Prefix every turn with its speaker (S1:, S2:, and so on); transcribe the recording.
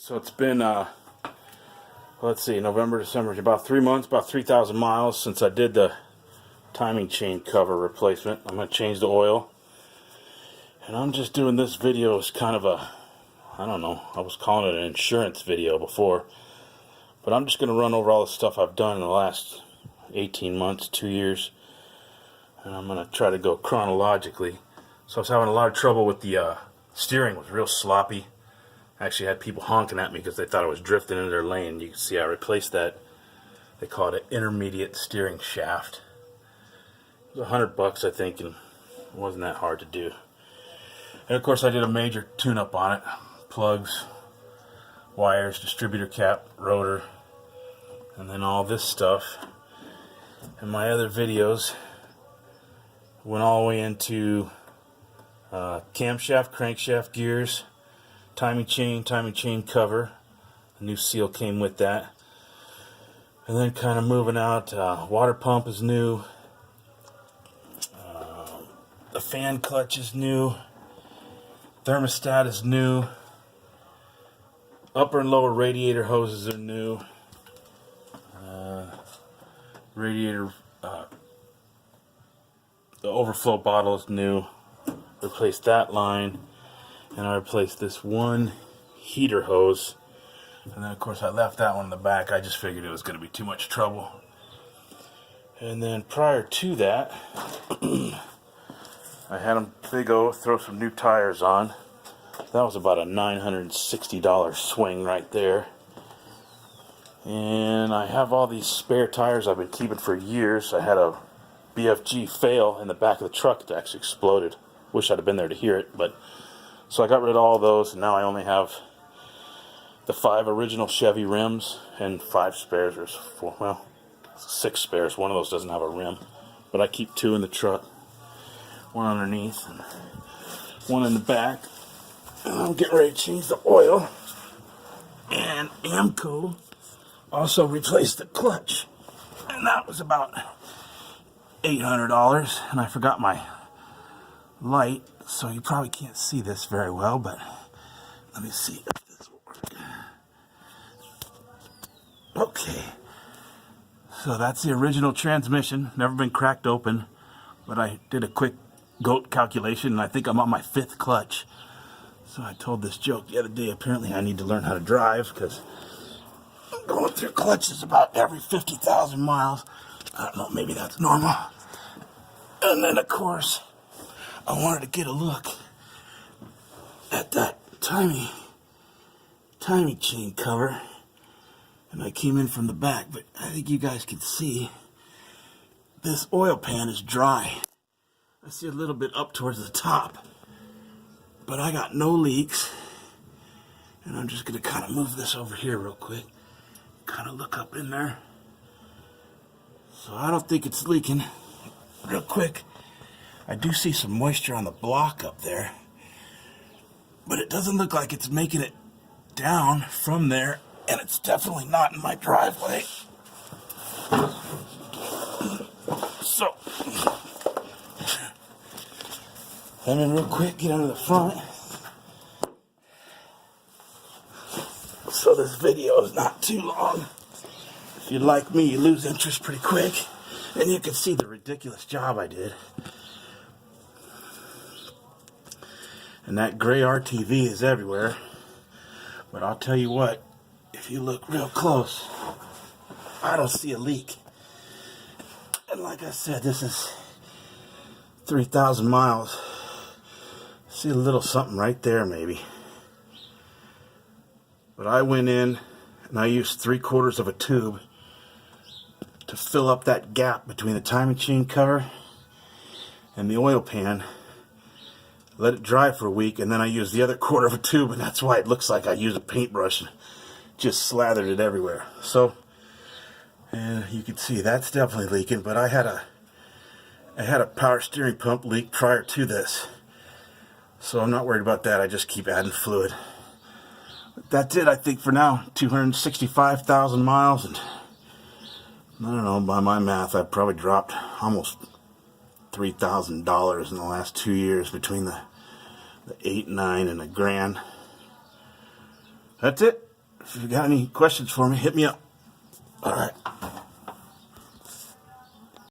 S1: So it's been, let's see, November, December, about 3 months, about 3,000 miles since I did the timing chain cover replacement. I'm going to change the oil. And I'm just doing this video as kind of a, I don't know, I was calling it an insurance video before. But I'm just going to run over all the stuff I've done in the last 18 months, 2 years. And I'm going to try to go chronologically. So I was having a lot of trouble with the steering. It was real sloppy. I actually had people honking at me because they thought I was drifting into their lane. You can see I replaced that. They call it an intermediate steering shaft. It was $100, I think, and it wasn't that hard to do. And of course I did a major tune-up on it. Plugs, wires, distributor cap, rotor, and then all this stuff. And my other videos went all the way into camshaft, crankshaft gears, timing chain cover. A new seal came with that. And then kind of moving out, water pump is new. The fan clutch is new. Thermostat is new. Upper and lower radiator hoses are new. Radiator, the overflow bottle is new. Replaced that line. And I replaced this one heater hose. And then of course I left that one in the back. I just figured it was going to be too much trouble. And then prior to that, I had them Big O throw some new tires on. That was about a $960 swing right there. And I have all these spare tires I've been keeping for years. I had a BFG fail in the back of the truck that actually exploded. Wish I'd have been there to hear it, but so I got rid of all those, and now I only have the 5 original Chevy rims and 5 spares, or 4, well, 6 spares. One of those doesn't have a rim, but I keep 2 in the truck, 1 underneath and 1 in the back. And I'm getting ready to change the oil. And AAMCO also replaced the clutch, and that was about $800. And I forgot my light, so you probably can't see this very well, but let me see if this will work. Okay, so that's the original transmission. Never been cracked open, but I did a quick goat calculation, and I think I'm on my 5th clutch. So I told this joke the other day. Apparently I need to learn how to drive, because I'm going through clutches about every 50,000 miles. I don't know, maybe that's normal. And then of course I wanted to get a look at that timing chain cover, and I came in from the back, but I think you guys can see this oil pan is dry. I see a little bit up towards the top, but I got no leaks. And I'm just going to kind of move this over here real quick, kind of look up in there. So I don't think it's leaking. Real quick, I do see some moisture on the block up there, but it doesn't look like it's making it down from there, and it's definitely not in my driveway. So, and then real quick, get under the front. So this video is not too long. If you're like me, you lose interest pretty quick, and you can see the ridiculous job I did. And that gray RTV is everywhere. But I'll tell you what, if you look real close, I don't see a leak. And like I said, this is 3,000 miles. See a little something right there maybe. But I went in and I used 3/4 of a tube to fill up that gap between the timing chain cover and the oil pan. Let it dry for a week, and then I used the other 1/4 of a tube, and that's why it looks like I used a paintbrush and just slathered it everywhere. So, and you can see that's definitely leaking, but I had a power steering pump leak prior to this. So I'm not worried about that. I just keep adding fluid. But that's it, I think, for now. 265,000 miles, and I don't know, by my math, I've probably dropped almost $3,000 in the last 2 years between the 8, 9, and a grand. That's it. if you got any questions for me, hit me up. All right.